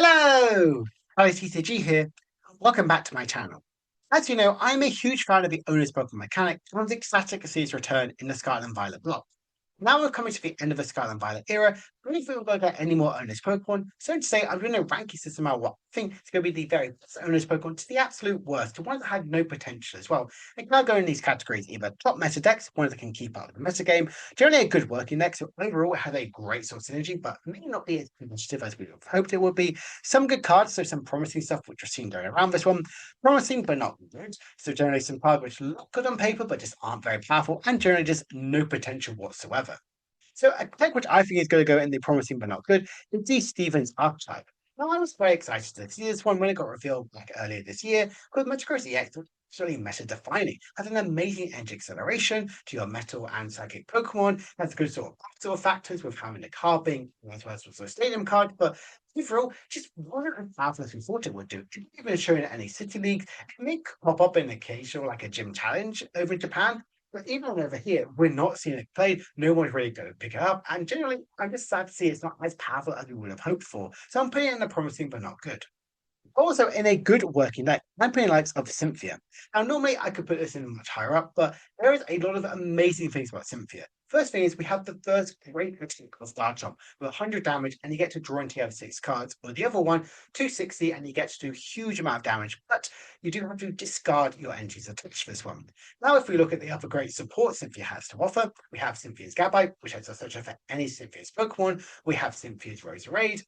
Hello! Hi, TCG here. Welcome back to my channel. As you know, I'm a huge fan of the Owners Pokémon mechanic, and I was ecstatic to see its return in the Scarlet Violet block. Now we're coming to the end of the Scarlet Violet era. I don't think we're going to get any more Owners Pokemon. So to say, I'm doing a ranking system out what I think is going to be the very best Owners Pokemon to the absolute worst, to ones that had no potential as well. And can I go in these categories? Either top meta decks, ones that can keep up with the meta game, generally a good working deck. So overall, it has a great source synergy, but may not be as competitive as we would have hoped it would be. Some good cards, so some promising stuff which we're seeing going around this one. Promising but not good. So generally some cards which look good on paper but just aren't very powerful, and generally just no potential whatsoever. So a tech which I think is going to go in the promising but not good is the Stevens archetype. Now I was very excited to see this one when it got revealed back earlier this year, because Metagross EX was actually meta defining, has an amazing edge acceleration to your metal and psychic Pokemon, has good sort of factors with having the card being as well as also a stadium card, but overall just wasn't as powerful as we thought it would do. It didn't even show in any city leagues. It may pop up in occasional like a gym challenge over in Japan, but even over here, we're not seeing it played. No one's really going to pick it up. And generally, I'm just sad to see it's not as powerful as we would have hoped for. So I'm putting it in the promising but not good. Also, in a good working deck, I'm playing likes of Cynthia. Now, normally I could put this in much higher up, but there is a lot of amazing things about Cynthia. First thing is we have the first great mechanic of Garchomp with 100 damage, and you get to draw into have 6 cards, or the other one, 260, and you get to do huge amount of damage, but you do have to discard your energies attached to this one. Now, if we look at the other great support Cynthia has to offer, we have Cynthia's Gabite, which has a search for any Cynthia's Pokemon. We have Cynthia's Roserade,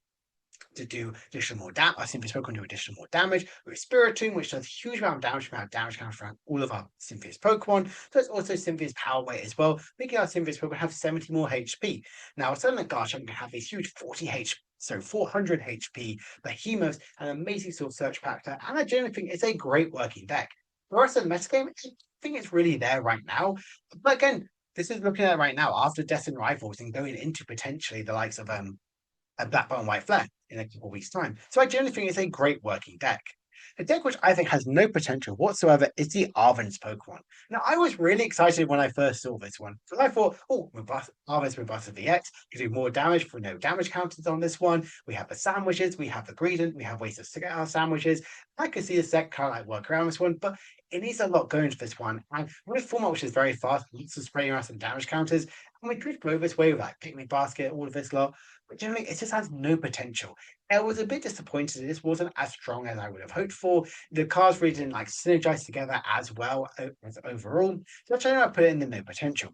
to do additional more damage. I simply spoken to additional more damage with Spiritomb, which does a huge amount of damage counter around all of our Cynthia's Pokemon. So it's also Cynthia's Power Weight as well, making our Cynthia's Pokemon have 70 more HP. Now, a like Garchomp can have these huge 40 HP. So 400 HP, Behemoth, an amazing sort of search factor, and I generally think it's a great working deck. The rest of the metagame, I think it's really there right now. But again, this is looking at it right now after Destine Rivals and going into potentially the likes of a black belt and white flare in a couple of weeks' time. So I generally think it's a great working deck. A deck which I think has no potential whatsoever is the Arven's Pokemon. Now, I was really excited when I first saw this one, because I thought, oh, Arven's Robust VX can do more damage for no damage counters on this one. We have the sandwiches, we have the Greedent, we have ways to get our sandwiches. I could see this deck kind of like work around this one, but it needs a lot going to this one. And with a format which is very fast, lots of spraying around some damage counters, and we could go this way with like Picnic Basket, all of this lot, but generally it just has no potential. I was a bit disappointed this wasn't as strong as I would have hoped for. The cards really didn't like synergize together as well as overall. So I know I put it in the no potential.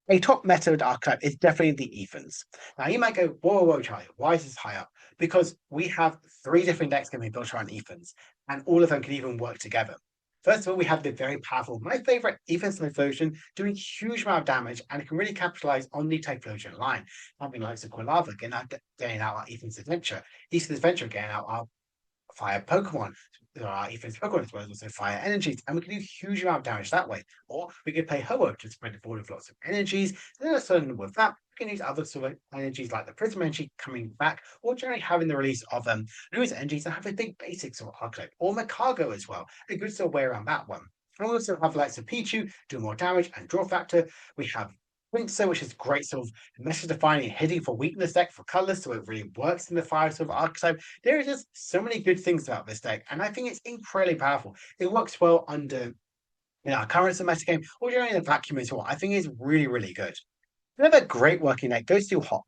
A top meta archetype is definitely the Ethans. Now you might go, whoa, whoa, Charlie, why is this high up? Because we have 3 different decks going to be built around Ethans, and all of them can even work together. First of all, we have the very powerful, my favorite, Ethan Typhlosion, doing huge amount of damage, and it can really capitalize on the Typhlosion line. Having likes of Quilava getting out our Ethan's Adventure, getting out our fire Pokemon. There are Ethan's Pokemon as well as also fire energies, and we can do huge amount of damage that way. Or we could play Ho-Oh to spread the board with lots of energies. And then suddenly with that, we can use other sort of energies like the Prism energy coming back, or generally having the release of Lose energies and have a big basic sort of archetype, or Macago as well. A good sort of way around that one. And we also have likes of Pichu, do more damage and draw factor. We have Quincer, which is great sort of message defining hitting for weakness deck for colors, so it really works in the fire sort of archetype. There are just so many good things about this deck, and I think it's incredibly powerful. It works well under our current meta game, or during the vacuum as well. I think it's really, really good. Another great working deck goes to Hot.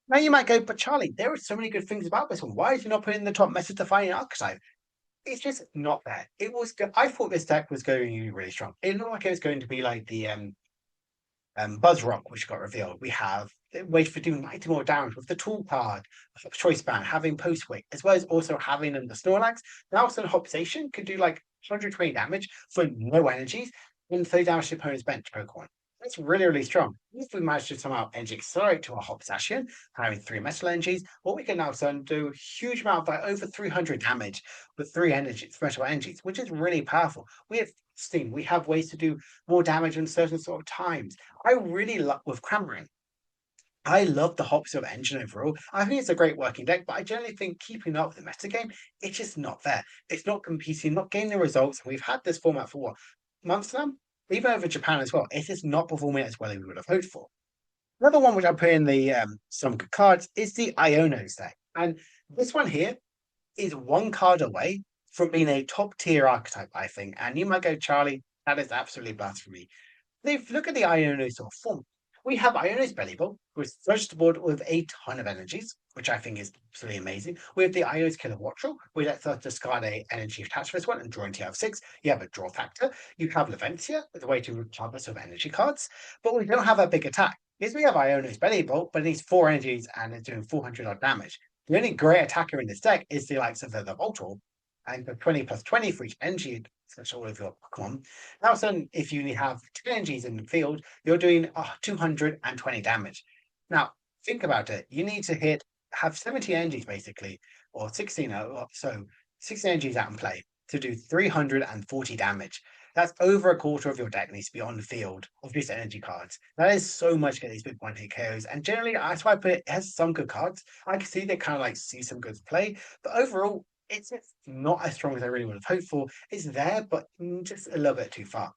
Now you might go, but Charlie, there are so many good things about this one. Why did you not put it in the top message defining archetype? It's just not there. It was. I thought this deck was going to be really strong. It looked like it was going to be like the Buzz Rock, which got revealed. We have ways for doing 90 more damage with the tool card, choice band, having post weight, as well as also having the Snorlax. Now, also Hopsation could do like 120 damage for no energies and 30 damage to opponent's bench Pokemon. That's really, really strong. If we manage to somehow energy accelerate to a Hopsation, having 3 metal energies, what we can now do a huge amount by over 300 damage with 3 energies, metal energies, which is really powerful. We have Steam, we have ways to do more damage in certain sort of times. I really love with Cramorant. I love the Hop sort of engine overall. I think it's a great working deck, but I generally think keeping up with the metagame, it's just not there. It's not competing, not getting the results. And we've had this format for what, months now? Even over Japan as well. It is not performing as well as we would have hoped for. Another one which I put in the some good cards is the Ionos deck. And this one here is one card away from being a top tier archetype, I think. And you might go, Charlie, that is absolutely blasphemy. If you look at the Iono's sort of form, we have Iono's Bellyball, who is first aboard with a ton of energies, which I think is absolutely amazing. We have the Iono's Killer Wattrel, where lets us discard a energy attached to this one and draw into of 6. You have a draw factor. You have Laventia, with a way to recharge us of energy cards, but we don't have a big attack. Yes, we have Iono's Bellyball, but it needs 4 energies and it's doing 400 odd damage. The only great attacker in this deck is the likes of the Voltorb, and for 20 plus 20 for each energy, such all of your Pokemon. Now, sudden, if you only have 10 energies in the field, you're doing 220 damage. Now, think about it. You need to have 70 energies basically, or 16, so 16 energies out in play to do 340 damage. That's over a quarter of your deck needs to be on the field of just energy cards. That is so much to get these big one hit KOs. And generally, that's why I put it has some good cards. I can see they kind of like see some good play, but overall, it's not as strong as I really would have hoped for. It's there, but just a little bit too far.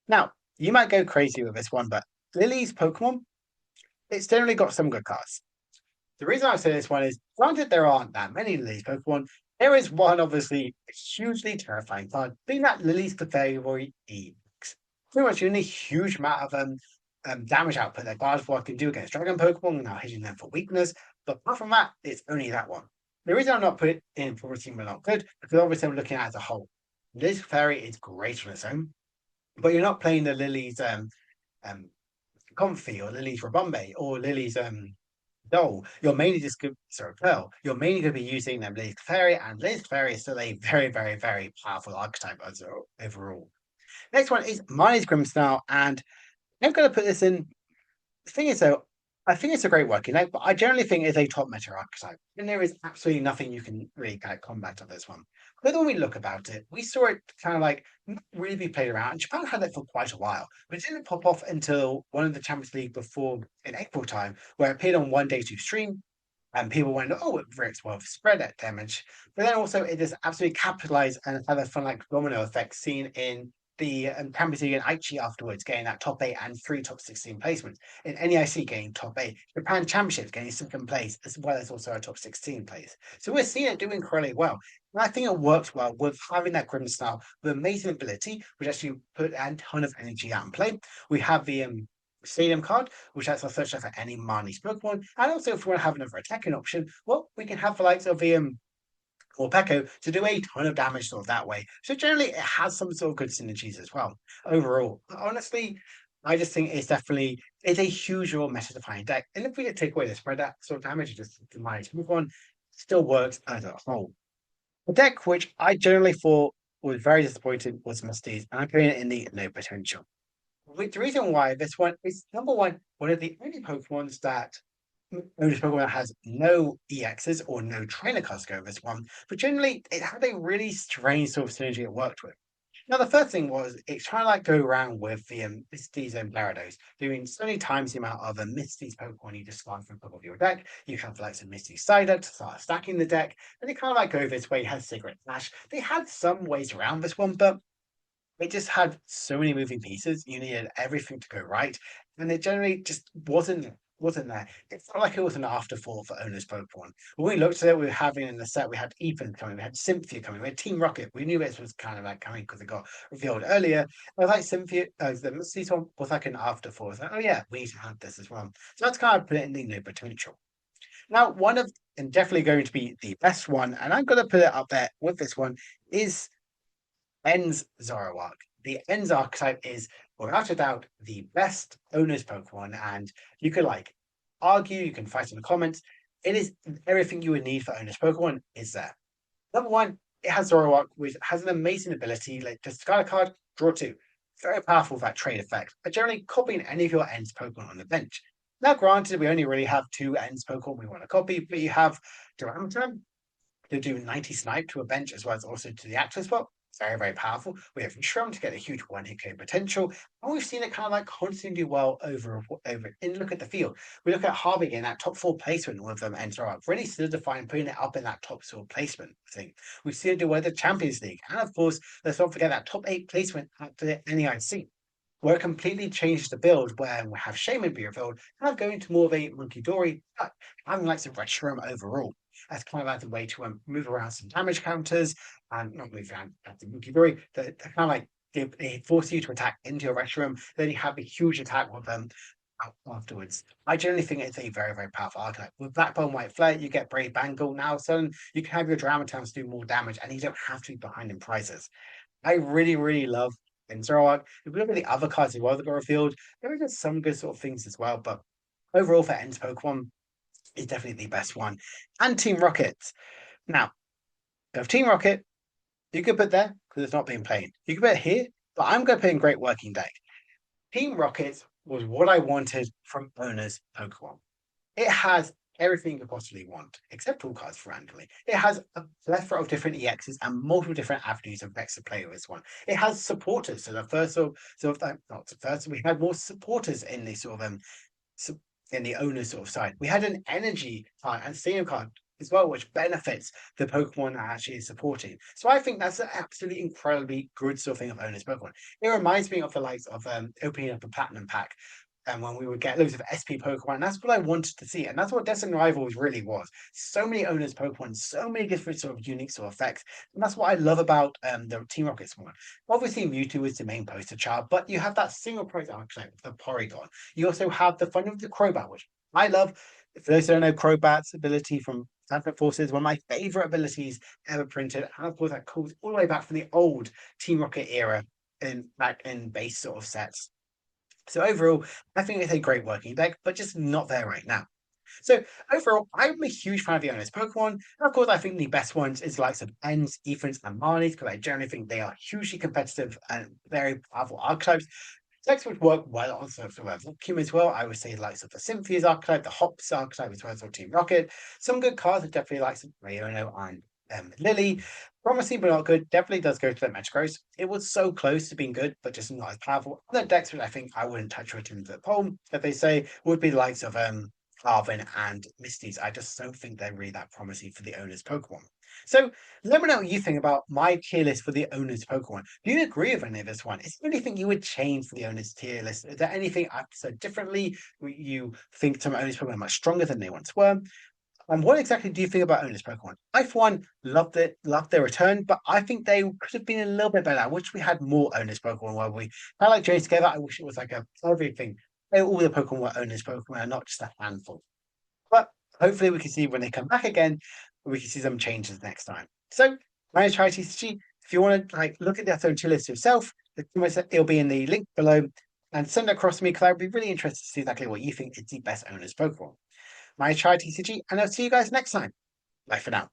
Now, you might go crazy with this one, but Lily's Pokemon, it's generally got some good cards. The reason I say this one is, granted, there aren't that many Lily's Pokemon. There is one, obviously, hugely terrifying card, being that Lily's Clefairy EX. Pretty much, you need a huge amount of damage output that Garchomp can do against Dragon Pokemon, now hitting them for weakness. But apart from that, it's only that one. The reason I'm not put it in for a team we're not good, because obviously I'm looking at it as a whole. Lily's Fairy is great on its own, but you're not playing the Lily's Comfy or Lily's Rabombe or Lily's Dole. You're mainly just good, sorry, Pearl. You're mainly going to be using Lily's Fairy, and Lily's Fairy is still a very, very, very powerful archetype overall. Next one is Marnie's Grimmsnarl, and I'm going to put this in. The thing is, though, I think it's a great working deck, but I generally think it's a top meta archetype. And there is absolutely nothing you can really kind of combat on this one. But when we look about it, we saw it kind of like not really be played around. And Japan had it for quite a while, but it didn't pop off until one of the Champions League before in April time, where it appeared on one day to stream. And people went, oh, it works well for spread that damage. But then also it just absolutely capitalized and had a fun like domino effect seen in the Champions League and Aichi afterwards, getting that top 8 and 3 top 16 placements. In NEIC getting top 8, Japan Championships getting second place, as well as also a top 16 place. So we're seeing it doing incredibly well. And I think it works well with having that Grimmsnarl with amazing ability, which actually put a ton of energy out in play. We have the Stadium card, which has a search for any Marnie's Pokemon. And also, if we want to have another attacking option, well, we can have the likes of the or Peko to do a ton of damage sort of that way. So generally, it has some sort of good synergies as well. Overall, honestly, I just think it's a huge or meta defining deck. And if we could take away the spread that sort of damage, it just might move on, still works as a whole. The deck which I generally thought was very disappointing was Misty's, and I'm putting it in the no potential. The reason why this one is number one of the only Pokemons that Owners Pokémon has no EXs or no trainer cards go this one, but generally it had a really strange sort of synergy it worked with. Now, the first thing was it's trying to like go around with the Misty's and Gyarados, doing so many times the amount of Misty's Pokemon you discard from top of your deck. You have like some Misty Cider to start stacking the deck, and they kind of like go this way. It has Cigarette Flash. They had some ways around this one, but it just had so many moving pieces. You needed everything to go right, and it generally just wasn't there. It felt like it was an afterthought for Owners Pokemon. When we looked at it, we were having in the set, we had Ethan coming, we had Cynthia coming, we had Team Rocket. We knew this was kind of like coming because it got revealed earlier. I was like Cynthia, the Misty one was like an afterthought. I was like, oh yeah, we need to have this as well. So that's kind of put it in the no potential. Now, one of and definitely going to be the best one, and I'm going to put it up there with this one, is Ends Zoroark. The Ends archetype is, without a doubt, the best owner's Pokemon, and you could like argue, you can fight in the comments. It is everything you would need for owner's Pokemon is there. Number one, it has Zoroark, which has an amazing ability, like discard a card, draw two. Very powerful with that trade effect, but generally copying any of your Ends Pokemon on the bench. Now, granted, we only really have two Ends Pokemon we want to copy, but you have Durantrum to do 90 snipe to a bench as well as also to the active spot. Very, very powerful. We have Shrum to get a huge one hit KO potential. And we've seen it kind of like constantly do well over. And look at the field. We look at Harvey in that top 4 placement with them and up, really solidifying putting it up in that top sort of placement thing. We've seen it do well at the Champions League. And of course, let's not forget that top 8 placement at the NEIC. where it completely changes the build, where we have Shaman be revealed, kind of going to more of a Monkey Dory, but having like some Reshiram overall. As kind of as a way to move around some damage counters and not move around the Monkey Dory, that kind of like they force you to attack into your Reshiram, then you have a huge attack with them afterwards. I generally think it's a very, very powerful archetype. With Blackbone White Flare, you get Brave Bangle. Now, so you can have your Dramatons do more damage, and you don't have to be behind in prizes. I really, really love Grimmsnarl. If we look at the other cards as well that got revealed, there are just some good sort of things as well. But overall, for Ends Pokemon, is definitely the best one. And Team Rocket. Now, if Team Rocket, you could put there because it's not being played. You could put it here, but I'm going to put in Great Working Deck. Team Rocket was what I wanted from Owners Pokemon. It has everything you could possibly want, except all cards randomly. It has a plethora of different EXs and multiple different avenues of decks to play with this one. It has supporters. So the first not the first, we had more supporters in the sort of in the owner sort of side. We had an energy card and stadium card as well, which benefits the Pokemon that actually is supporting. So I think that's an absolutely incredibly good sort of thing of owners Pokemon. It reminds me of the likes of opening up a platinum pack and when we would get loads of SP Pokemon, and that's what I wanted to see. And that's what Destiny Rivals really was. So many owners Pokemon, so many different sort of unique sort of effects. And that's what I love about the Team Rockets one. Obviously, Mewtwo is the main poster child, but you have that single prize archetype, the Porygon. You also have the fun of the Crobat, which I love. For those who don't know, Crobat's ability from Stanford Forces, one of my favorite abilities ever printed. And of course, that calls all the way back from the old Team Rocket era back in base sort of sets. So overall, I think it's a great working deck, but just not there right now. So overall, I'm a huge fan of the owners Pokemon. And of course, I think the best ones is the likes of Ents, Ethans, and Marnies, because I generally think they are hugely competitive and very powerful archetypes. Decks would work well on sort of vacuum as well. I would say the likes of the Cynthia's archetype, the Hops archetype, as well as Team Rocket. Some good cards are definitely likes of Rayono and Lily. Promising but not good. Definitely does go to that Metagross. It was so close to being good, but just not as powerful. Other decks which I think I wouldn't touch right into the poll, that they say, would be the likes of Arvin and Misty's. I just don't think they're really that promising for the owner's Pokemon. So let me know what you think about my tier list for the owner's Pokemon. Do you agree with any of this one? Is there anything you would change for the owner's tier list? Is there anything I've said differently? You think some owners Pokemon are much stronger than they once were? And what exactly do you think about Owners Pokemon? I, for one, loved their return, but I think they could have been a little bit better. I wish we had more Owners Pokemon where we kind of like joined together. I wish it was like a everything. All the Pokemon were Owners Pokemon and not just a handful. But hopefully we can see when they come back again, we can see some changes next time. So my name is Charity TCG. If you want to like look at the own tier list yourself, it'll be in the link below and send it across to me because I'd be really interested to see exactly what you think is the best Owners Pokemon. My Charity TCG, and I'll see you guys next time. Bye for now.